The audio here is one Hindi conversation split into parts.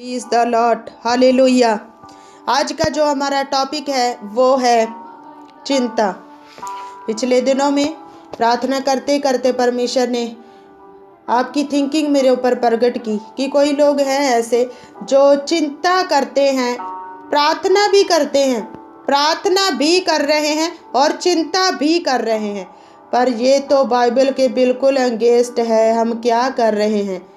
Praise the Lord, hallelujah. आज का जो हमारा टॉपिक है वो है चिंता। पिछले दिनों में प्रार्थना करते करते परमेश्वर ने आपकी थिंकिंग मेरे ऊपर प्रकट की कि कोई लोग हैं ऐसे जो चिंता करते हैं, प्रार्थना भी करते हैं, प्रार्थना भी कर रहे हैं और चिंता भी कर रहे हैं, पर ये तो बाइबल के बिल्कुल अगेंस्ट है। हम क्या कर रहे हैं?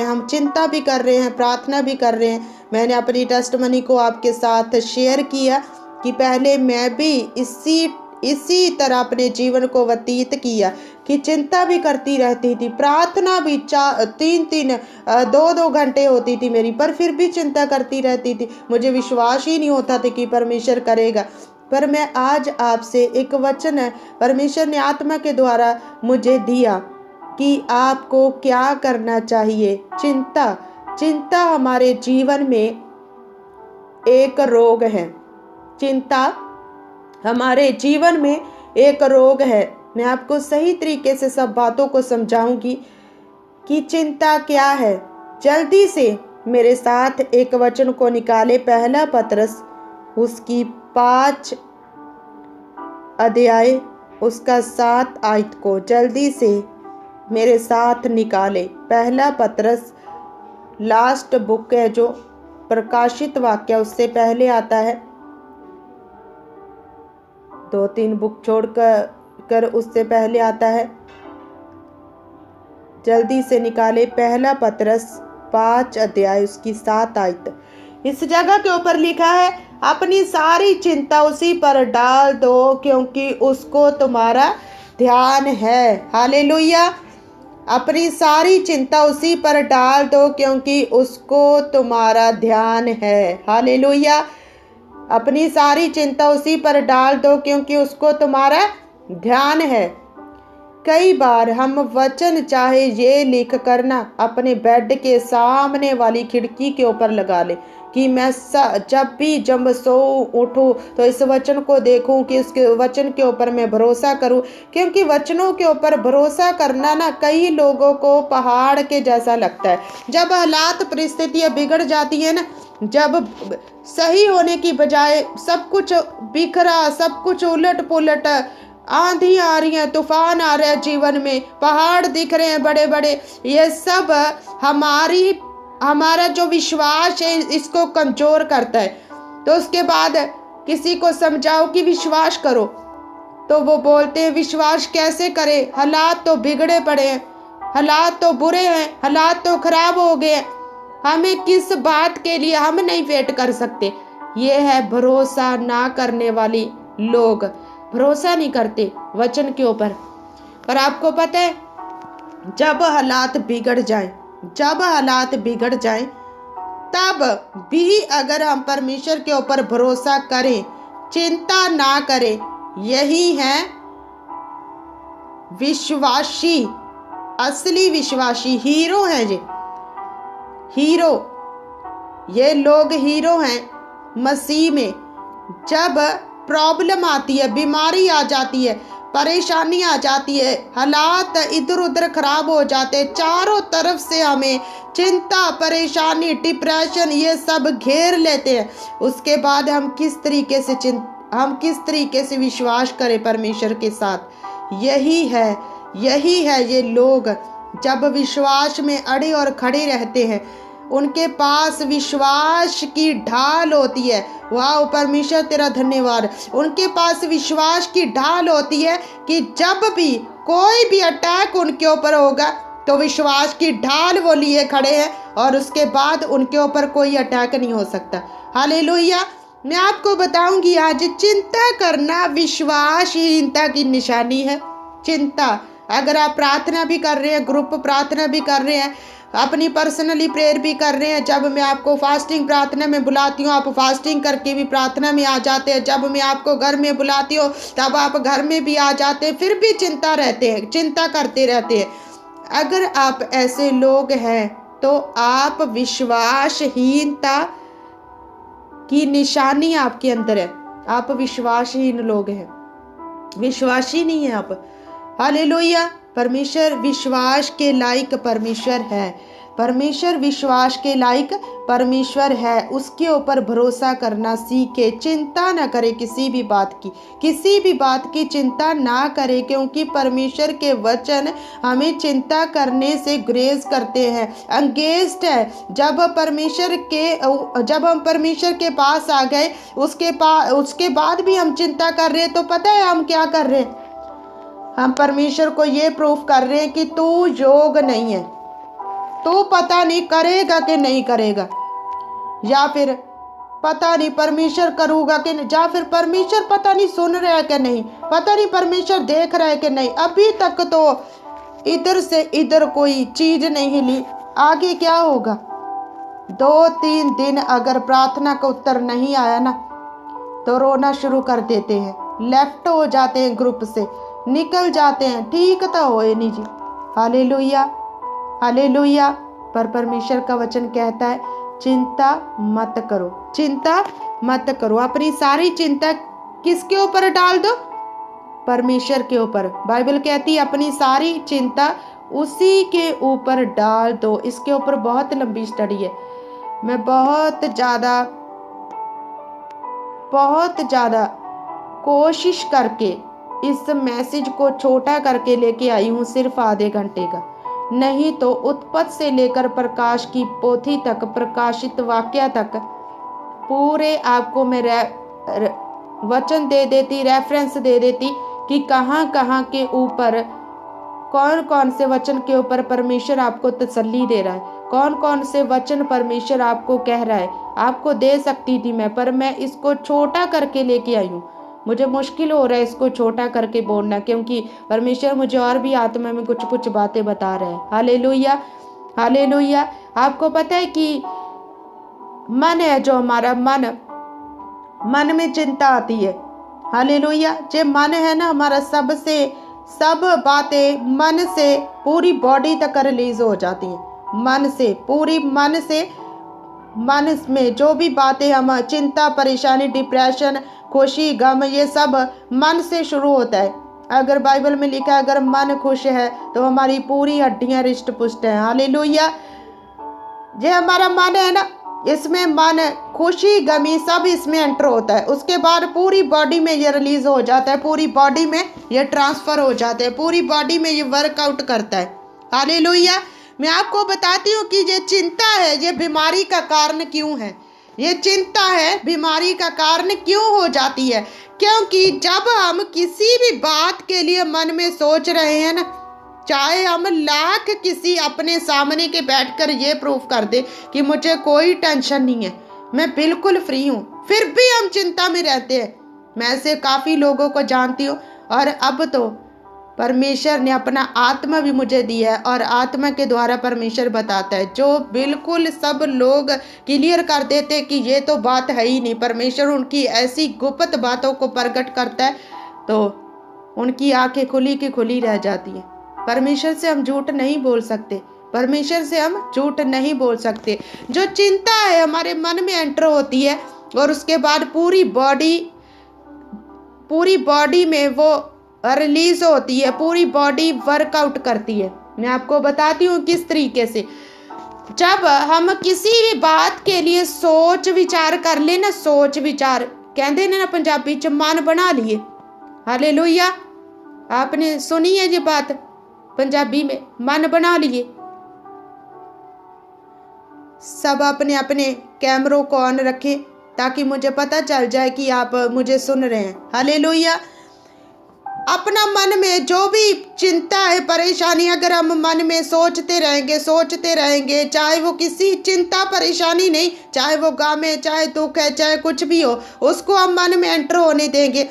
हम चिंता भी कर रहे हैं, प्रार्थना भी कर रहे हैं। मैंने अपनी टेस्टमनी को आपके साथ शेयर किया कि पहले मैं भी इसी तरह अपने जीवन को व्यतीत किया कि चिंता भी करती रहती थी, प्रार्थना भी 2 घंटे होती थी मेरी, पर फिर भी चिंता करती रहती थी। मुझे विश्वास ही नहीं होता था कि परमेश्वर करेगा। पर मैं आज आपसे एक वचन है परमेश्वर ने आत्मा के द्वारा मुझे दिया कि आपको क्या करना चाहिए। चिंता हमारे जीवन में एक रोग है। चिंता हमारे जीवन में एक रोग है। मैं आपको सही तरीके से सब बातों को समझाऊंगी कि चिंता क्या है। जल्दी से मेरे साथ एक वचन को निकाले, पहला पतरस उसकी 5 अध्याय उसका 7 आयत को जल्दी से मेरे साथ निकाले। पहला पतरस लास्ट बुक है जो प्रकाशित वाक्य उससे पहले आता है, 2-3 बुक छोड़कर उससे पहले आता है। जल्दी से निकाले पहला पतरस 5 अध्याय उसकी 7 आयत। इस जगह के ऊपर लिखा है, अपनी सारी चिंता उसी पर डाल दो क्योंकि उसको तुम्हारा ध्यान है। हालेलुया। अपनी सारी चिंता उसी पर डाल दो क्योंकि उसको तुम्हारा ध्यान है। हालेलुया। अपनी सारी चिंता उसी पर डाल दो क्योंकि उसको तुम्हारा ध्यान है। कई बार हम वचन चाहे ये लिख करना अपने बेड के सामने वाली खिड़की के ऊपर लगा ले कि मैं जब सो उठूं तो इस वचन को देखूं कि उसके वचन के ऊपर मैं भरोसा करूं, क्योंकि वचनों के ऊपर भरोसा करना ना कई लोगों को पहाड़ के जैसा लगता है। जब हालात परिस्थितियां बिगड़ जाती है ना, जब सही होने की बजाय सब कुछ बिखरा, सब कुछ उलट पुलट, आंधी आ रही है, तूफान आ रहा है जीवन में, पहाड़ दिख रहे हैं बड़े बड़े, ये सब हमारा जो विश्वास है इसको कमजोर करता है। तो उसके बाद किसी को समझाओ कि विश्वास करो तो वो बोलते हैं विश्वास कैसे करें, हालात तो बिगड़े पड़े हैं, हालात तो बुरे हैं, हालात तो खराब हो गए हैं, हमें किस बात के लिए हम नहीं वेट कर सकते। ये है भरोसा ना करने वाली लोग, भरोसा नहीं करते वचन के ऊपर। पर आपको पता है जब हालात बिगड़ जाएं तब भी अगर हम परमेश्वर के ऊपर भरोसा करें, चिंता ना करें, यही है विश्वासी, असली विश्वासी हीरो हैं। ये लोग हीरो हैं मसीह में। जब प्रॉब्लम आती है, बीमारी आ जाती है, परेशानी आ जाती है, हालात इधर उधर खराब हो जाते, चारों तरफ से हमें चिंता, परेशानी, डिप्रेशन ये सब घेर लेते हैं, उसके बाद हम किस तरीके से विश्वास करें परमेश्वर के साथ। यही है ये लोग जब विश्वास में अड़े और खड़े रहते हैं, उनके पास विश्वास की ढाल होती है। वाह परमेश्वर तेरा धन्यवाद। उनके पास विश्वास की ढाल होती है कि जब भी कोई भी अटैक उनके ऊपर होगा तो विश्वास की ढाल वो लिए खड़े हैं और उसके बाद उनके ऊपर कोई अटैक नहीं हो सकता। हालेलुया। मैं आपको बताऊंगी आज चिंता करना विश्वासहीनता की निशानी है। चिंता, अगर आप प्रार्थना भी कर रहे हैं, ग्रुप प्रार्थना भी कर रहे हैं, अपनी पर्सनली प्रेयर भी कर रहे हैं, जब मैं आपको फास्टिंग प्रार्थना में बुलाती हूँ आप फास्टिंग करके भी प्रार्थना में आ जाते हैं, जब मैं आपको घर में बुलाती हूँ तब आप घर में भी आ जाते हैं, फिर भी चिंता करते रहते हैं। अगर आप ऐसे लोग हैं तो आप विश्वासहीनता की निशानी आपके अंदर है। आप विश्वासहीन लोग हैं, विश्वासी नहीं है आप। हालेलुया। परमेश्वर विश्वास के लायक परमेश्वर है। परमेश्वर विश्वास के लायक परमेश्वर है उसके ऊपर भरोसा करना सीखे। चिंता ना करे किसी भी बात की चिंता ना करे, क्योंकि परमेश्वर के वचन हमें चिंता करने से गुरेज करते हैं, अंगेस्ट है। जब हम परमेश्वर के पास आ गए, उसके बाद भी हम चिंता कर रहे हैं, तो पता है हम क्या कर रहे हैं? हम परमेश्वर को ये प्रूफ कर रहे हैं कि तू योग्य नहीं है, तू पता नहीं करेगा कि नहीं करेगा, या फिर पता नहीं परमेश्वर करूँगा कि नहीं, या फिर परमेश्वर पता नहीं सुन रहा है कि नहीं, पता नहीं परमेश्वर देख रहा है कि नहीं। अभी तक तो इधर से इधर कोई चीज नहीं हिली, आगे क्या होगा? 2-3 दिन अगर प्रार्थना का उत्तर नहीं आया ना, तो रोना शुरू कर देते हैं, लेफ्ट हो जाते हैं, ग्रुप से निकल जाते हैं। ठीक तो होए नहीं जी। Hallelujah, hallelujah. पर परमेश्वर का वचन कहता है चिंता मत करो, चिंता मत करो। अपनी सारी चिंता किसके ऊपर डाल दो? परमेश्वर के ऊपर। बाइबल कहती है अपनी सारी चिंता उसी के ऊपर डाल दो। इसके ऊपर बहुत लंबी स्टडी है, मैं बहुत ज़्यादा कोशिश करके इस मैसेज को छोटा करके लेके आई हूँ, सिर्फ आधे घंटे का। नहीं तो उत्पत्ति से लेकर प्रकाश की पोथी तक, प्रकाशित वाक्य तक पूरे आपको मैं वचन दे देती, रेफरेंस दे देती कि कहाँ कहाँ के ऊपर, कौन कौन से वचन के ऊपर परमेश्वर आपको तसल्ली दे रहा है, कौन कौन से वचन परमेश्वर आपको कह रहा है। आपको दे सकती थी मैं, पर मैं इसको छोटा करके लेके आई हूँ। मुझे मुश्किल हो रहा है इसको छोटा करके बोलना, क्योंकि परमेश्वर मुझे और भी आत्मा में कुछ कुछ बातें बता रहे हैं। Hallelujah, hallelujah. आपको पता है कि मन है जो हमारा मन में चिंता आती है। हालेलुया। जो मन है ना हमारा, सब बातें मन से पूरी बॉडी तक रिलीज हो जाती हैं। मन में जो भी बातें हम, चिंता, परेशानी, डिप्रेशन, खुशी, गम, ये सब मन से शुरू होता है। अगर बाइबल में लिखा है अगर मन खुश है तो हमारी पूरी हड्डियां रिष्ट पुष्ट हैं। हालेलुया। ये हमारा मन है ना, इसमें मन, खुशी, गमी सब इसमें एंटर होता है। उसके बाद पूरी बॉडी में ये रिलीज हो जाता है, पूरी बॉडी में ये ट्रांसफर हो जाता है, पूरी बॉडी में ये वर्कआउट करता है। हालेलुया। मैं आपको बताती हूँ कि ये चिंता है, ये बीमारी का कारण क्यों है। ये चिंता है बीमारी का कारण क्यों हो जाती है? क्योंकि जब हम किसी भी बात के लिए मन में सोच रहे हैं ना, चाहे हम लाख किसी अपने सामने के बैठकर ये प्रूफ कर दे कि मुझे कोई टेंशन नहीं है, मैं बिल्कुल फ्री हूँ, फिर भी हम चिंता में रहते हैं। मैं ऐसे काफ़ी लोगों को जानती हूँ। और अब तो परमेश्वर ने अपना आत्मा भी मुझे दिया है, और आत्मा के द्वारा परमेश्वर बताता है, जो बिल्कुल सब लोग क्लियर कर देते कि ये तो बात है ही नहीं। परमेश्वर उनकी ऐसी गुप्त बातों को प्रकट करता है तो उनकी आंखें खुली की खुली रह जाती हैं। परमेश्वर से हम झूठ नहीं बोल सकते, परमेश्वर से हम झूठ नहीं बोल सकते। जो चिंता है हमारे मन में एंटर होती है, और उसके बाद पूरी बॉडी में वो रिलीज होती है, पूरी बॉडी वर्कआउट करती है। मैं आपको बताती हूँ किस तरीके से। जब हम किसी भी बात के लिए सोच विचार कर ले ना, सोच विचार कहते हैं ना पंजाबी च, मन बना लिए। हालेलुया। आपने सुनी है ये बात पंजाबी में, मन बना लिए। सब अपने अपने कैमरों को ऑन रखें ताकि मुझे पता चल जाए कि आप मुझे सुन रहे हैं। हालेलुया। अपना मन में जो भी चिंता है, परेशानी, अगर हम मन में सोचते रहेंगे, चाहे वो किसी चिंता परेशानी नहीं, चाहे वो गम है, चाहे दुख है, चाहे कुछ भी हो, उसको हम मन में एंटर होने देंगे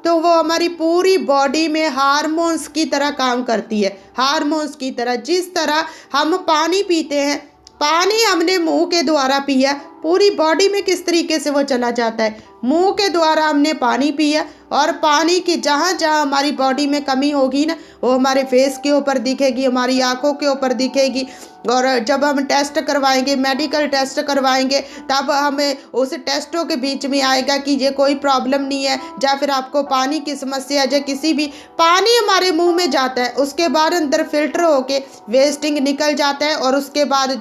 तो वो हमारी पूरी बॉडी में हार्मोन्स की तरह काम करती है। हार्मोन्स की तरह, जिस तरह हम पानी पीते हैं, पानी हमने मुंह के द्वारा पिया पूरी बॉडी में किस तरीके से वो चला जाता है। मुंह के द्वारा हमने पानी पिया और पानी की जहाँ जहाँ हमारी बॉडी में कमी होगी ना, वो हमारे फेस के ऊपर दिखेगी, हमारी आंखों के ऊपर दिखेगी। और जब हम टेस्ट करवाएंगे, मेडिकल टेस्ट करवाएंगे, तब हमें उस टेस्टों के बीच में आएगा कि ये कोई प्रॉब्लम नहीं है, या फिर आपको पानी की समस्या है, किसी भी पानी हमारे मुंह में जाता है, उसके बाद अंदर फिल्टर होके वेस्टिंग निकल जाता है, और उसके बाद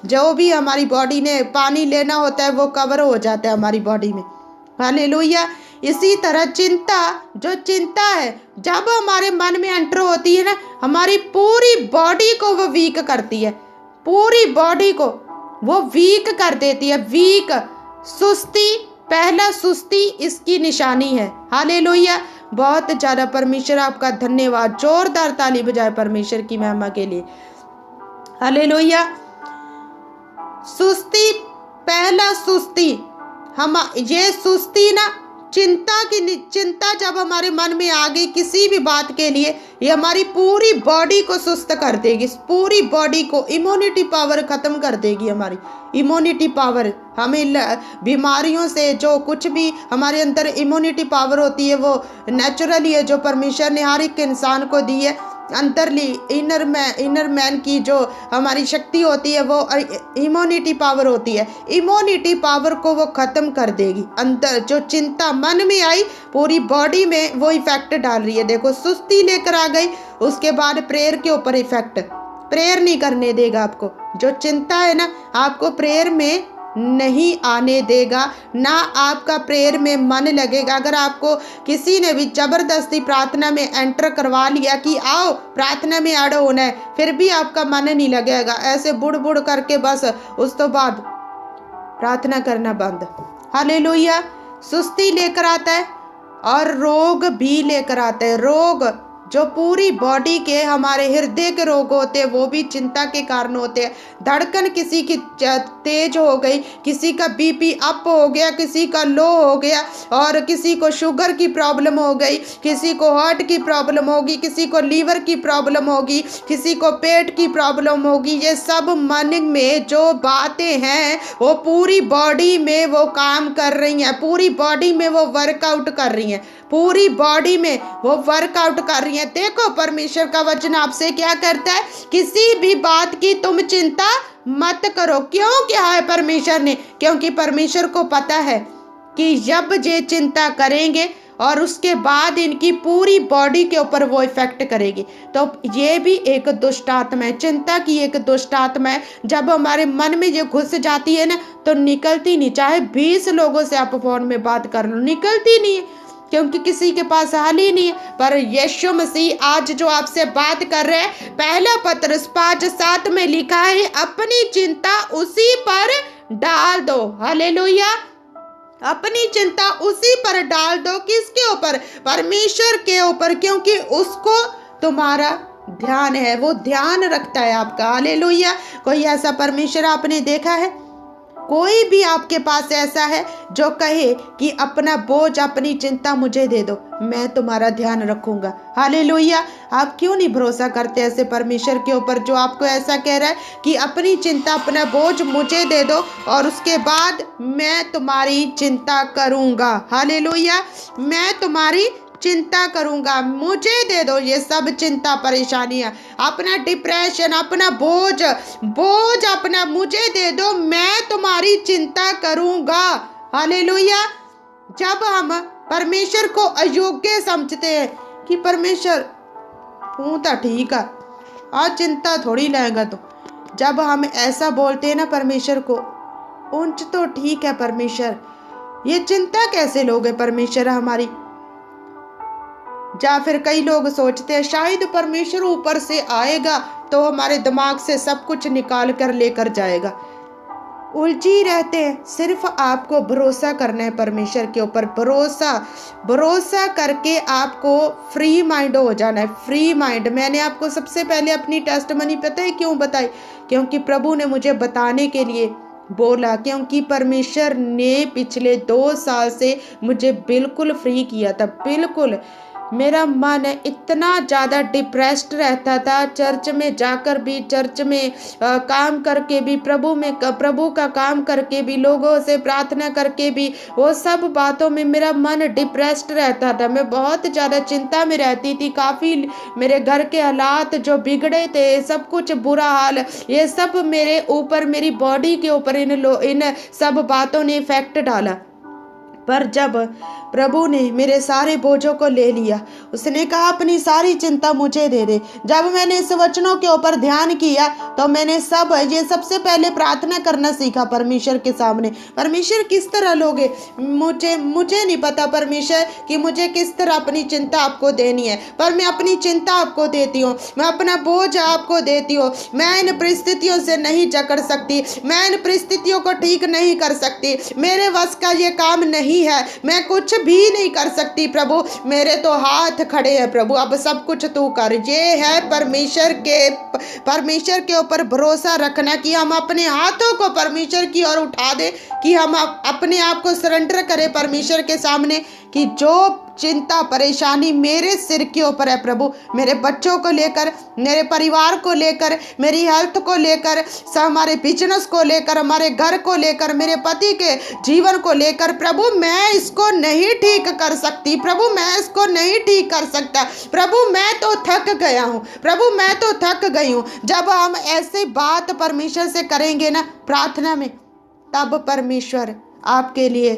जो भी हमारी बॉडी ने पानी लेना होता है वो कवर हो जाता है हमारी बॉडी में। हालेलुया। इसी तरह चिंता है, जब हमारे मन में एंटर होती है ना, हमारी पूरी बॉडी को वो वीक करती है, पूरी बॉडी को वो वीक कर देती है। वीक, सुस्ती, पहला सुस्ती इसकी निशानी है। हालेलुया। बहुत ज़्यादा परमेश्वर आपका धन्यवाद। जोरदार ताली बजाए परमेश्वर की महिमा के लिए। हालेलुया। सुस्ती, पहला सुस्ती, ये सुस्ती ना, चिंता जब हमारे मन में आ गई किसी भी बात के लिए, ये हमारी पूरी बॉडी को सुस्त कर देगी, पूरी बॉडी को इम्यूनिटी पावर खत्म कर देगी। हमारी इम्यूनिटी पावर, हमें बीमारियों से जो कुछ भी हमारे अंदर इम्यूनिटी पावर होती है वो नेचुरली है, जो परमेश्वर ने हर एक इंसान को दी है। अंतरली इनर मैन की जो हमारी शक्ति होती है वो इम्यूनिटी पावर होती है। इम्यूनिटी पावर को वो ख़त्म कर देगी। अंदर जो चिंता मन में आई, पूरी बॉडी में वो इफेक्ट डाल रही है। देखो, सुस्ती लेकर आ गई, उसके बाद प्रेयर के ऊपर इफेक्ट, प्रेयर नहीं करने देगा आपको। जो चिंता है ना, आपको प्रेयर में नहीं आने देगा, ना आपका प्रेयर में मन लगेगा। अगर आपको किसी ने भी जबरदस्ती प्रार्थना में एंटर करवा लिया कि आओ प्रार्थना में ऐड होना है, फिर भी आपका मन नहीं लगेगा, ऐसे बुड़ बुड़ करके बस उस तो बाद प्रार्थना करना बंद। हालेलुया। सुस्ती लेकर आता है और रोग भी लेकर आता है। रोग जो पूरी बॉडी के, हमारे हृदय के रोग होते हैं वो भी चिंता के कारण होते हैं। धड़कन किसी की तेज हो गई, किसी का बीपी अप हो गया, किसी का लो हो गया, और किसी को शुगर की प्रॉब्लम हो गई, किसी को हार्ट की प्रॉब्लम होगी, किसी को लीवर की प्रॉब्लम होगी, किसी को पेट की प्रॉब्लम होगी। ये सब मन में जो बातें हैं वो पूरी बॉडी में वो काम कर रही हैं, पूरी बॉडी में वो वर्कआउट कर रही हैं, पूरी बॉडी में वो वर्कआउट कर रही है। देखो, परमेश्वर का वचन आपसे क्या करता है, किसी भी बात की तुम चिंता मत करो। क्यों क्या है परमेश्वर ने? क्योंकि परमेश्वर को पता है कि जब ये चिंता करेंगे और उसके बाद इनकी पूरी बॉडी के ऊपर वो इफेक्ट करेगी। तो ये भी एक दुष्ट आत्मा है, चिंता की एक दुष्ट आत्मा है। जब हमारे मन में ये घुस जाती है ना, तो निकलती नहीं। चाहे 20 लोगों से आप फोन में बात कर लो, निकलती नहीं है, क्योंकि किसी के पास हाल ही नहीं है। पर यीशु मसीह आज जो आपसे बात कर रहे हैं, पहला पत्रस 5:7 में लिखा है, अपनी चिंता उसी पर डाल दो। हालेलुया। अपनी चिंता उसी पर डाल दो। किसके ऊपर? परमेश्वर के ऊपर, क्योंकि उसको तुम्हारा ध्यान है, वो ध्यान रखता है आपका। हालेलुया। कोई ऐसा परमेश्वर आपने देखा है? कोई भी आपके पास ऐसा है जो कहे कि अपना बोझ, अपनी चिंता मुझे दे दो, मैं तुम्हारा ध्यान रखूंगा? हालेलुया। आप क्यों नहीं भरोसा करते ऐसे परमेश्वर के ऊपर जो आपको ऐसा कह रहा है कि अपनी चिंता, अपना बोझ मुझे दे दो और उसके बाद मैं तुम्हारी चिंता करूंगा। हालेलुया। मैं तुम्हारी चिंता करूंगा, मुझे दे दो ये सब चिंता परेशानियां, अपना डिप्रेशन, अपना बोझ अपना मुझे दे दो, मैं तुम्हारी चिंता करूंगा। हालेलुया। जब हम परमेश्वर को अयोग्य समझते हैं कि परमेश्वर तू तो ठीक है, आज चिंता थोड़ी लेगा, तो जब हम ऐसा बोलते हैं ना परमेश्वर को, उंच तो ठीक है परमेश्वर, ये चिंता कैसे लोगे परमेश्वर हमारी? या फिर कई लोग सोचते हैं शायद परमेश्वर ऊपर से आएगा तो हमारे दिमाग से सब कुछ निकाल कर लेकर जाएगा। उलझी रहते हैं। सिर्फ आपको भरोसा करना है परमेश्वर के ऊपर। भरोसा करके आपको फ्री माइंड हो जाना है। Free mind. मैंने आपको सबसे पहले अपनी टेस्टमनी पता है क्यों बताई? क्योंकि प्रभु ने मुझे बताने के लिए बोला, क्योंकि परमेश्वर ने पिछले 2 साल से मुझे बिल्कुल फ्री किया था। बिल्कुल मेरा मन इतना ज़्यादा डिप्रेस्ड रहता था, चर्च में जाकर भी, चर्च में काम करके भी, प्रभु का काम करके भी, लोगों से प्रार्थना करके भी, वो सब बातों में मेरा मन डिप्रेस्ड रहता था। मैं बहुत ज़्यादा चिंता में रहती थी। काफ़ी मेरे घर के हालात जो बिगड़े थे, सब कुछ बुरा हाल, ये सब मेरे ऊपर, मेरी बॉडी के ऊपर इन सब बातों ने इफेक्ट डाला। पर जब प्रभु ने मेरे सारे बोझों को ले लिया, उसने कहा अपनी सारी चिंता मुझे दे दे। जब मैंने इस वचनों के ऊपर ध्यान किया तो मैंने सबसे पहले प्रार्थना करना सीखा परमेश्वर के सामने। परमेश्वर किस तरह लोगे, मुझे नहीं पता परमेश्वर कि मुझे किस तरह अपनी चिंता आपको देनी है, पर मैं अपनी चिंता आपको देती हूँ, मैं अपना बोझ आपको देती हूँ। मैं इन परिस्थितियों से नहीं जकड़ सकती, मैं इन परिस्थितियों को ठीक नहीं कर सकती, मेरे वश का ये काम नहीं है, मैं कुछ भी नहीं कर सकती प्रभु, मेरे तो हाथ खड़े हैं प्रभु, अब सब कुछ तू कर। ये है परमेश्वर के ऊपर भरोसा रखना कि हम अपने हाथों को परमेश्वर की ओर उठा दे, कि हम अपने आप को सरेंडर करें परमेश्वर के सामने, कि जो चिंता परेशानी मेरे सिर के ऊपर है प्रभु, मेरे बच्चों को लेकर, मेरे परिवार को लेकर, मेरी हेल्थ को लेकर, हमारे बिजनेस को लेकर, हमारे घर को लेकर, मेरे पति के जीवन को लेकर, प्रभु मैं इसको नहीं ठीक कर सकती, प्रभु मैं इसको नहीं ठीक कर सकता, प्रभु मैं तो थक गया हूँ, प्रभु मैं तो थक गई हूँ। जब हम ऐसे बात परमेश्वर से करेंगे ना प्रार्थना में, तब परमेश्वर आपके लिए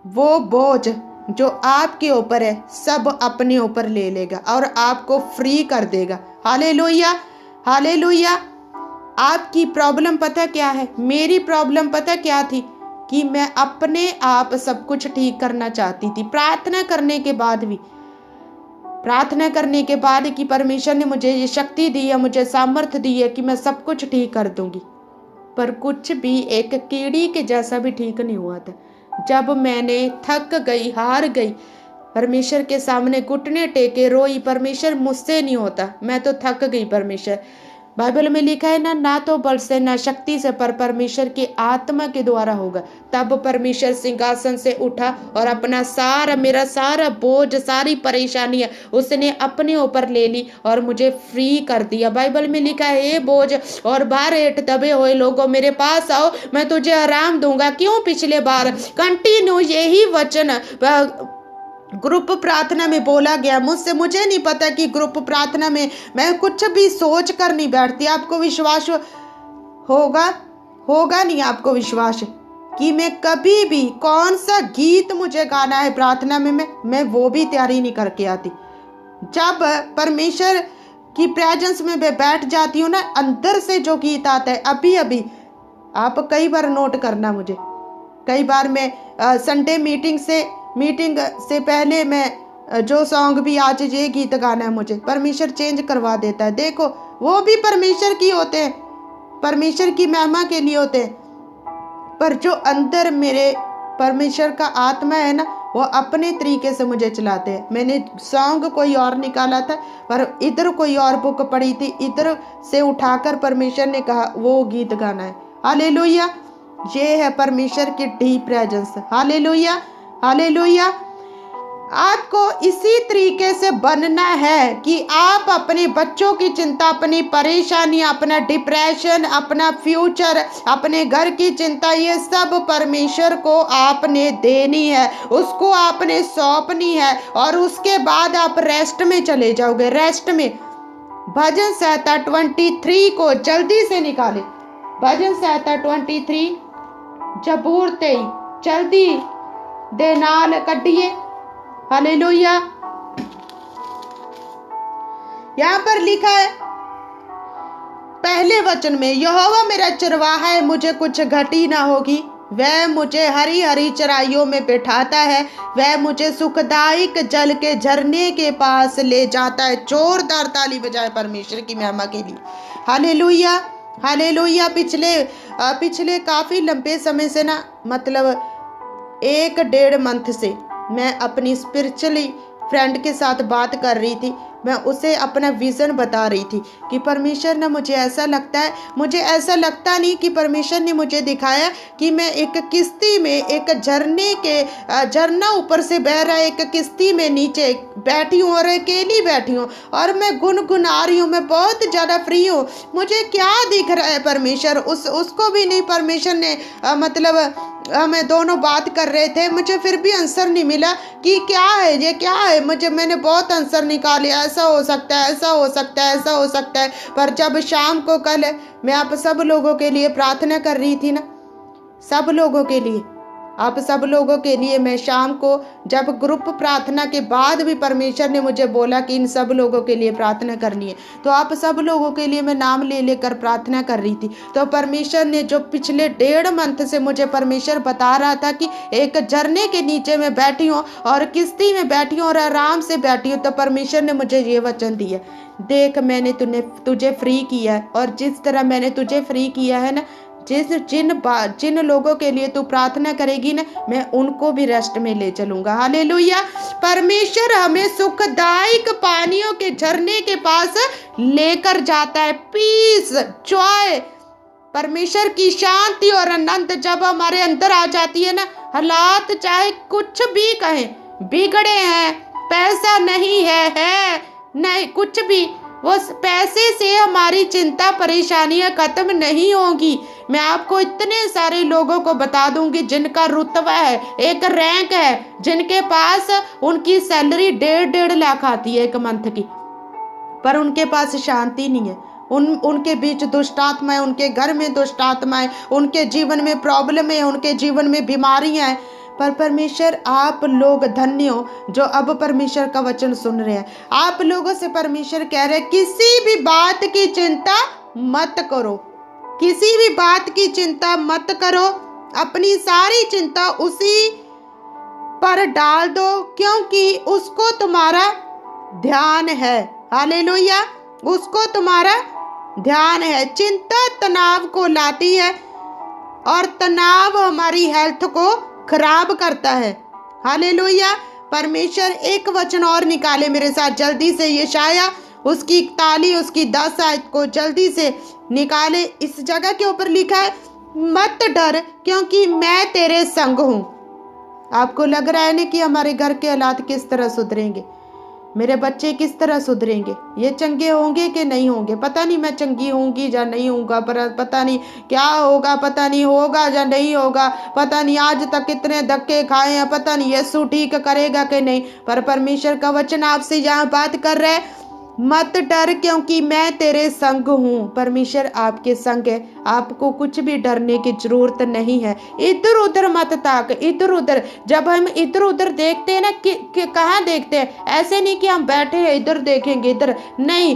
वो बोझ जो आपके ऊपर है सब अपने ऊपर ले लेगा और आपको फ्री कर देगा। Hallelujah, hallelujah. आपकी प्रॉब्लम पता क्या है, मेरी प्रॉब्लम पता क्या थी, कि मैं अपने आप सब कुछ ठीक करना चाहती थी। प्रार्थना करने के बाद कि परमेश्वर ने मुझे ये शक्ति दी है, मुझे सामर्थ्य दी है कि मैं सब कुछ ठीक कर दूंगी, पर कुछ भी एक कीड़ी के जैसा भी ठीक नहीं हुआ था। जब मैंने थक गई, हार गई, परमेश्वर के सामने घुटने टेके रोई, परमेश्वर मुझसे नहीं होता, मैं तो थक गई परमेश्वर। बाइबल में लिखा है ना तो बल से ना शक्ति से, पर परमेश्वर की आत्मा के द्वारा होगा। तब परमेश्वर सिंहासन से उठा और मेरा सारा बोझ, सारी परेशानियां उसने अपने ऊपर ले ली और मुझे फ्री कर दिया। बाइबल में लिखा है, ये बोझ और भार हेठ दबे हुए लोगों मेरे पास आओ, मैं तुझे आराम दूंगा। क्यों पिछले बार कंटिन्यू यही वचन ग्रुप प्रार्थना में बोला गया मुझे नहीं पता कि ग्रुप प्रार्थना में मैं कुछ भी सोच कर नहीं बैठती। आपको विश्वास होगा नहीं, आपको विश्वास कि मैं कभी भी कौन सा गीत मुझे गाना है प्रार्थना में, मैं वो भी तैयारी नहीं करके आती। जब परमेश्वर की प्रेजेंस में मैं बैठ जाती हूँ ना, अंदर से जो गीत आता है, अभी आप कई बार नोट करना, मुझे कई बार मैं संडे मीटिंग से पहले मैं जो सॉन्ग भी, आज ये गीत गाना है मुझे, परमेश्वर चेंज करवा देता है। देखो वो भी परमेश्वर की होते हैं, परमेश्वर की महिमा के लिए होते हैं, पर जो अंदर मेरे परमेश्वर का आत्मा है ना, वो अपने तरीके से मुझे चलाते हैं। मैंने सॉन्ग कोई और निकाला था, पर इधर कोई और बुक पढ़ी थी, इधर से उठाकर परमेश्वर ने कहा वो गीत गाना है। हालेलुया। ये है परमेश्वर की डीप प्रेजेंस। Hallelujah, hallelujah. आपको इसी तरीके से बनना है कि आप अपने बच्चों की चिंता, अपनी परेशानी, अपना डिप्रेशन, अपना फ्यूचर, अपने घर की चिंता, ये सब परमेश्वर को आपने देनी है, उसको आपने सौंपनी है, और उसके बाद आप रेस्ट में चले जाओगे। रेस्ट में भजन संहिता 23 को जल्दी से निकाले। भजन संहिता 23 जबूर 23 जल्दी दे नाल कढ़िए। हालेलुया। यहां पर लिखा है पहले वचन में, यहोवा मेरा चरवाहा है, मुझे कुछ घटी ना होगी। वह मुझे हरी हरी चराइयों में बैठाता है, वह मुझे सुखदायक जल के झरने के पास ले जाता है। जोरदार ताली बजाए परमेश्वर की महिमा के लिए। Hallelujah, hallelujah. पिछले काफी लंबे समय से ना, मतलब 1-1.5 मंथ से मैं अपनी स्पिरिचुअली फ्रेंड के साथ बात कर रही थी, मैं उसे अपना विज़न बता रही थी कि परमेश्वर ने मुझे ऐसा लगता है, मुझे ऐसा लगता नहीं कि परमेश्वर ने मुझे दिखाया कि मैं एक किश्ती में, एक झरना ऊपर से बह रहा है, एक किश्ती में नीचे बैठी हूँ और अकेली बैठी हूँ और मैं गुनगुना रही हूँ, मैं बहुत ज़्यादा फ्री हूँ। मुझे क्या दिख रहा है परमेश्वर, उसको भी नहीं परमेश्वर ने हमें दोनों बात कर रहे थे, मुझे फिर भी आंसर नहीं मिला कि क्या है ये, क्या है। मैंने बहुत आंसर निकाले, ऐसा हो सकता है, ऐसा हो सकता है, ऐसा हो सकता है। पर जब शाम को कल मैं आप सब लोगों के लिए प्रार्थना कर रही थी ना, सब लोगों के लिए, आप सब लोगों के लिए, मैं शाम को जब ग्रुप प्रार्थना के बाद भी परमेश्वर ने मुझे बोला कि इन सब लोगों के लिए प्रार्थना करनी है, तो आप सब लोगों के लिए मैं नाम ले लेकर प्रार्थना कर रही थी। तो परमेश्वर ने जो पिछले 1.5 मंथ से मुझे परमेश्वर बता रहा था कि एक झरने के नीचे मैं बैठी हूँ और किश्ती में बैठी हूँ और आराम से बैठी हूँ, तो परमेश्वर ने मुझे ये वचन दिया, देख मैंने तुझे फ्री किया है, और जिस तरह मैंने तुझे फ्री किया है ना, जिन लोगों के लिए तू प्रार्थना करेगी ना, मैं उनको भी रेस्ट में ले चलूंगा। हालेलुया। परमेश्वर हमें सुखदायक पानियों के झरने के पास लेकर जाता है। पीस, जॉय, परमेश्वर की शांति और आनंद जब हमारे अंदर आ जाती है ना, हालात चाहे कुछ भी कहें, बिगड़े हैं, पैसा नहीं है नहीं कुछ भी, वो पैसे से हमारी चिंता परेशानियां खत्म नहीं होगी। मैं आपको इतने सारे लोगों को बता दूंगी जिनका रुतबा है, एक रैंक है, जिनके पास उनकी सैलरी 1.5 लाख आती है एक मंथ की, पर उनके पास शांति नहीं है। उनके बीच दुष्ट आत्माएं, उनके घर में दुष्ट आत्माएं, उनके जीवन में प्रॉब्लम है, उनके जीवन में बीमारियां हैं। पर परमेश्वर, आप लोग धन्य हो जो अब परमेश्वर का वचन सुन रहे हैं। आप लोगों से परमेश्वर कह रहे हैं, किसी भी बात की चिंता मत करो, किसी भी बात की चिंता मत करो, अपनी सारी चिंता उसी पर डाल दो, क्योंकि उसको तुम्हारा ध्यान है। हालेलुया। उसको तुम्हारा ध्यान है। चिंता तनाव को लाती है और तनाव हमारी हेल्थ को खराब करता है। हालेलुया। परमेश्वर एक वचन और निकाले मेरे साथ जल्दी से, यशाया उसकी 41 उसकी 10 आयत को जल्दी से निकाले। इस जगह के ऊपर लिखा है, मत डर क्योंकि मैं तेरे संग हूं। आपको लग रहा है ना कि हमारे घर के हालात किस तरह सुधरेंगे, मेरे बच्चे किस तरह सुधरेंगे, ये चंगे होंगे कि नहीं होंगे, पता नहीं मैं चंगी होंगी या नहीं होगा, पर पता नहीं क्या होगा, पता नहीं होगा या नहीं होगा, पता नहीं आज तक कितने धक्के खाए हैं, पता नहीं यीशु ठीक करेगा कि नहीं। पर परमेश्वर का वचन आपसे यहाँ बात कर रहा है, मत डर क्योंकि मैं तेरे संग हूँ। परमेश्वर आपके संग है, आपको कुछ भी डरने की जरूरत नहीं है। इधर उधर मत ताक, इधर उधर। जब हम इधर उधर देखते हैं ना, कि कहाँ देखते हैं, ऐसे नहीं कि हम बैठे हैं इधर देखेंगे इधर नहीं।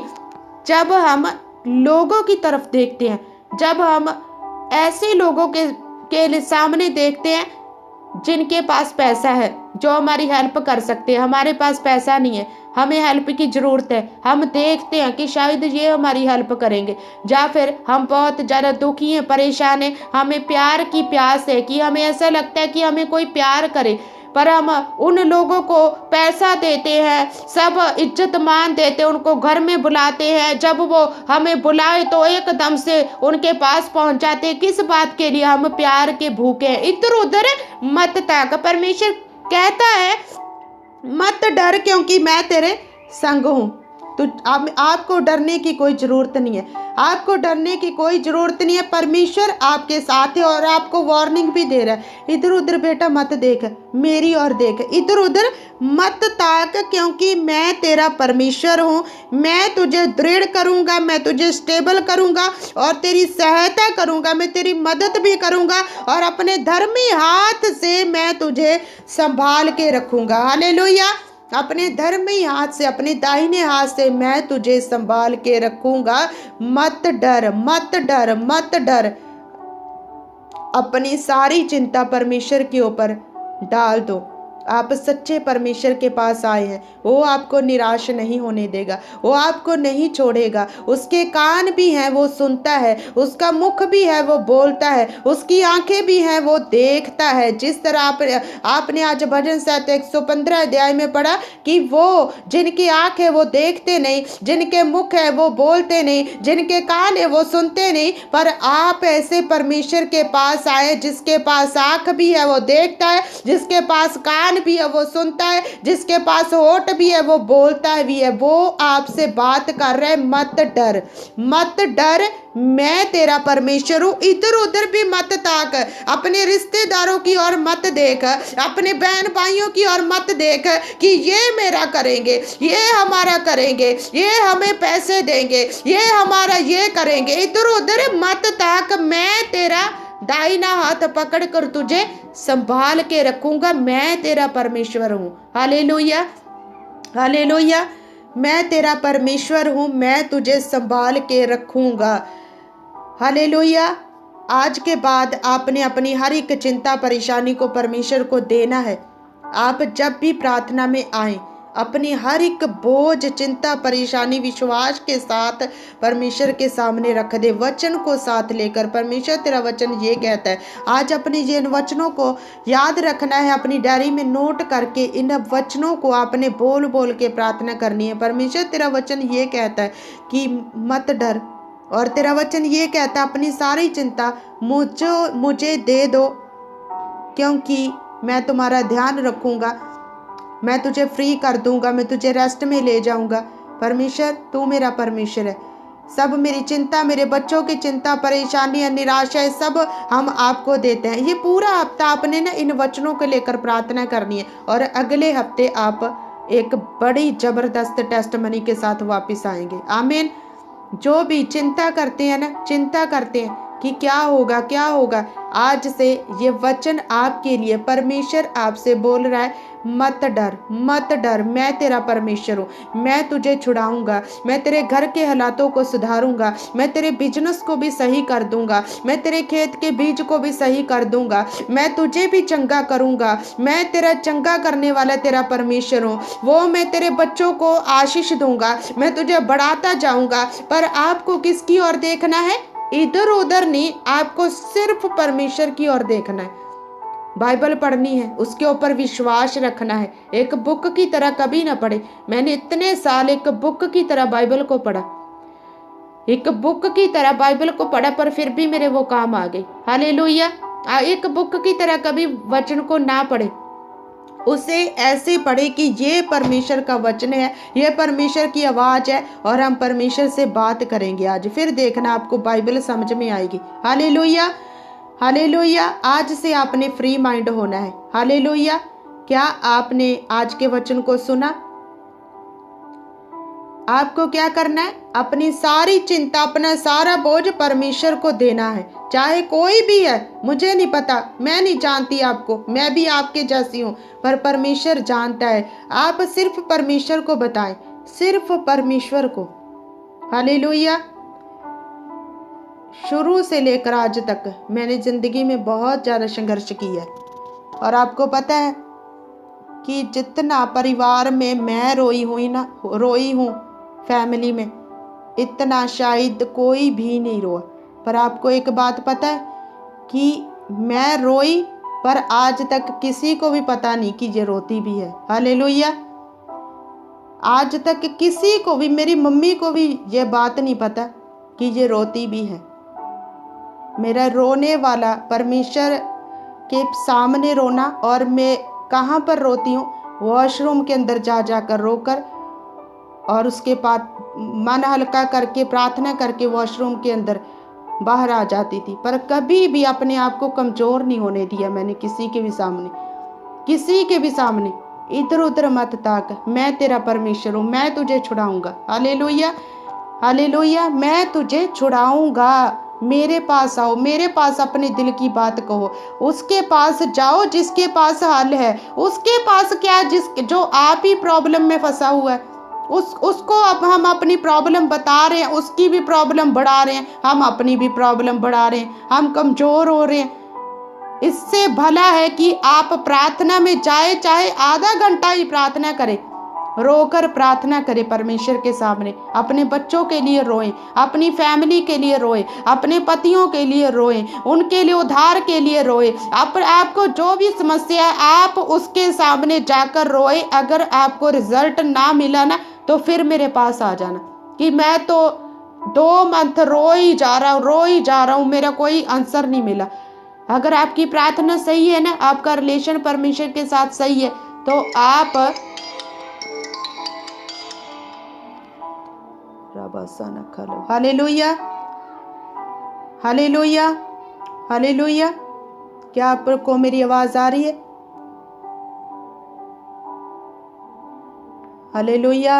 जब हम लोगों की तरफ देखते हैं, जब हम ऐसे लोगों के सामने देखते हैं जिनके पास पैसा है, जो हमारी हेल्प कर सकते हैं, हमारे पास पैसा नहीं है, हमें हेल्प की ज़रूरत है, हम देखते हैं कि शायद ये हमारी हेल्प करेंगे, या फिर हम बहुत ज़्यादा दुखी हैं, परेशान हैं, हमें प्यार की प्यास है कि हमें ऐसा लगता है कि हमें कोई प्यार करे, पर हम उन लोगों को पैसा देते हैं, सब इज्जत मान देते हैं, उनको घर में बुलाते हैं, जब वो हमें बुलाए तो एकदम से उनके पास पहुंच जाते हैं। किस बात के लिए? हम प्यार के भूखे हैं। इधर उधर मत ताक। परमेश्वर कहता है, मत डर क्योंकि मैं तेरे संग हूँ। तो आपको डरने की कोई ज़रूरत नहीं है, आपको डरने की कोई ज़रूरत नहीं है। परमेश्वर आपके साथ है और आपको वार्निंग भी दे रहा है, इधर उधर बेटा मत देख, मेरी ओर देख, इधर उधर मत ताक क्योंकि मैं तेरा परमेश्वर हूँ। मैं तुझे दृढ़ करूँगा, मैं तुझे स्टेबल करूँगा और तेरी सहायता करूँगा, मैं तेरी मदद भी करूँगा और अपने धर्मी हाथ से मैं तुझे संभाल के रखूँगा। हालेलुया। अपने धर्मी हाथ से, अपने दाहिने हाथ से मैं तुझे संभाल के रखूंगा। मत डर, मत डर, मत डर। अपनी सारी चिंता परमेश्वर के ऊपर डाल दो। आप सच्चे परमेश्वर के पास आए हैं, वो आपको निराश नहीं होने देगा, वो आपको नहीं छोड़ेगा। उसके कान भी हैं, वो सुनता है, उसका मुख भी है, वो बोलता है, उसकी आंखें भी हैं, वो देखता है। जिस तरह आपने आज भजन संहिता 115 अध्याय में पढ़ा कि वो जिनकी आंख है वो देखते नहीं, जिनके मुख है वो बोलते नहीं, जिनके कान है वो सुनते नहीं, पर आप ऐसे परमेश्वर के पास आए जिसके पास आंख भी है वो देखता है, जिसके पास कान भी है वो सुनता है, जिसके पास होठ भी है वो बोलता भी है। वो आपसे बात कर रहा है, मत डर, मत डर, मैं तेरा परमेश्वर हूं। इधर उधर भी मत ताक, अपने रिश्तेदारों की ओर मत देख, अपने बहन भाइयों की ओर मत देख कि ये मेरा करेंगे, ये हमारा करेंगे, ये हमें पैसे देंगे, ये हमारा ये करेंगे। इधर उधर मत ताक, मैं तेरा दाहिना हाथ पकड़ कर तुझे संभाल के रखूंगा, मैं तेरा परमेश्वर हूं। हालेलुया, हालेलुया, मैं तेरा परमेश्वर हूं, मैं तुझे संभाल के रखूंगा। हालेलुया। आज के बाद आपने अपनी हर एक चिंता परेशानी को परमेश्वर को देना है। आप जब भी प्रार्थना में आए, अपनी हर एक बोझ चिंता परेशानी विश्वास के साथ परमेश्वर के सामने रख दे, वचन को साथ लेकर। परमेश्वर तेरा वचन ये कहता है। आज अपने इन वचनों को याद रखना है, अपनी डायरी में नोट करके इन वचनों को आपने बोल बोल के प्रार्थना करनी है। परमेश्वर तेरा वचन ये कहता है कि मत डर, और तेरा वचन ये कहता है अपनी सारी चिंता मुझे दे दो, क्योंकि मैं तुम्हारा ध्यान रखूंगा, मैं तुझे फ्री कर दूंगा, मैं तुझे रेस्ट में ले जाऊंगा। परमेश्वर तू मेरा परमेश्वर है। सब मेरी चिंता, मेरे बच्चों की चिंता परेशानी निराशा सब हम आपको देते हैं। ये पूरा हफ्ता आपने ना इन वचनों को लेकर प्रार्थना करनी है, और अगले हफ्ते आप एक बड़ी जबरदस्त टेस्टमनी के साथ वापस आएंगे। आमीन। जो भी चिंता करते हैं ना, चिंता करते हैं कि क्या होगा क्या होगा, आज से ये वचन आपके लिए परमेश्वर आपसे बोल रहा है, मत डर, मत डर, मैं तेरा परमेश्वर हूँ, मैं तुझे छुड़ाऊंगा, मैं तेरे घर के हालातों को सुधारूंगा, मैं तेरे बिजनेस को भी सही कर दूंगा, मैं तेरे खेत के बीज को भी सही कर दूंगा, मैं तुझे भी चंगा करूंगा, मैं तेरा चंगा करने वाला तेरा परमेश्वर हूँ। वो मैं तेरे बच्चों को आशीष दूंगा, मैं तुझे बढ़ाता जाऊंगा। पर आपको किसकी ओर देखना है? इधर उधर नहीं, आपको सिर्फ परमेश्वर की ओर देखना है। बाइबल पढ़नी है, उसके ऊपर विश्वास रखना है। एक बुक की तरह कभी ना पढ़े। मैंने इतने साल एक बुक की तरह बाइबल को पढ़ा, एक बुक की तरह बाइबल को पढ़ा, पर फिर भी मेरे वो काम आ गई। हालेलुया। एक बुक की तरह कभी वचन को ना पढ़े, उसे ऐसे पढ़े कि ये परमेश्वर का वचन है, ये परमेश्वर की आवाज है, और हम परमेश्वर से बात करेंगे आज। फिर देखना आपको बाइबल समझ में आएगी। Hallelujah, hallelujah. आज से आपने फ्री माइंड होना है। हालेलुया। क्या आपने आज के वचन को सुना? आपको क्या करना है? अपनी सारी चिंता, अपना सारा बोझ परमेश्वर को देना है। चाहे कोई भी है, मुझे नहीं पता, मैं नहीं जानती आपको, मैं भी आपके जैसी हूँ, पर परमेश्वर जानता है। आप सिर्फ परमेश्वर को बताएं, सिर्फ परमेश्वर को। हालेलुया। शुरू से लेकर आज तक मैंने जिंदगी में बहुत ज़्यादा संघर्ष किया है, और आपको पता है कि जितना परिवार में मैं रोई हूँ फैमिली में, इतना शायद कोई भी नहीं रोआ। पर आपको एक बात पता है कि मैं रोई, पर आज तक किसी को भी पता नहीं कि ये रोती भी है। हालेलुया। आज तक किसी को भी, मेरी मम्मी को भी ये बात नहीं पता कि ये रोती भी है। मेरा रोने वाला परमेश्वर के सामने रोना, और मैं कहाँ पर रोती हूँ? वॉशरूम के अंदर जा जाकर रोकर, और उसके बाद मन हल्का करके प्रार्थना करके वॉशरूम के अंदर बाहर आ जाती थी। पर कभी भी अपने आप को कमज़ोर नहीं होने दिया मैंने किसी के भी सामने, किसी के भी सामने। इधर उधर मत ताक, मैं तेरा परमेश्वर हूँ, मैं तुझे छुड़ाऊंगा। Hallelujah, hallelujah. मैं तुझे छुड़ाऊंगा, मेरे पास आओ, मेरे पास अपने दिल की बात कहो, उसके पास जाओ जिसके पास हल है। उसके पास क्या, जो आप ही प्रॉब्लम में फंसा हुआ है, उसको अब हम अपनी प्रॉब्लम बता रहे हैं, उसकी भी प्रॉब्लम बढ़ा रहे हैं, हम अपनी भी प्रॉब्लम बढ़ा रहे हैं, हम कमज़ोर हो रहे हैं। इससे भला है कि आप प्रार्थना में जाए, चाहे आधा घंटा ही प्रार्थना करें, रोकर प्रार्थना करें परमेश्वर के सामने। अपने बच्चों के लिए रोएं, अपनी फैमिली के लिए रोएं, अपने पतियों के लिए रोएं, उनके लिए उद्धार के लिए रोएं। आपको जो भी समस्या है आप उसके सामने जाकर रोएं। अगर आपको रिजल्ट ना मिला ना तो फिर मेरे पास आ जाना कि मैं तो 2 मंथ रो ही जा रहा हूँ, मेरा कोई आंसर नहीं मिला। अगर आपकी प्रार्थना सही है ना, आपका रिलेशन परमेश्वर के साथ सही है, तो आप हालेलुया, हालेलुया, हालेलुया। क्या आपको मेरी आवाज आ रही है? Hallelujah,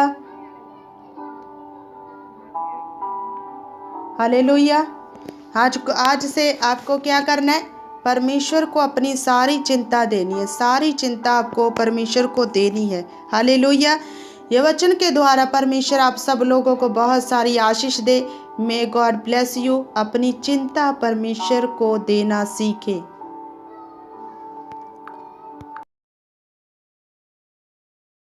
hallelujah. आज से आपको क्या करना है? परमेश्वर को अपनी सारी चिंता देनी है, सारी चिंता आपको परमेश्वर को देनी है। हालेलुया। ये वचन के द्वारा परमेश्वर आप सब लोगों को बहुत सारी आशीष दे। May God bless you. अपनी चिंता परमेश्वर को देना सीखें।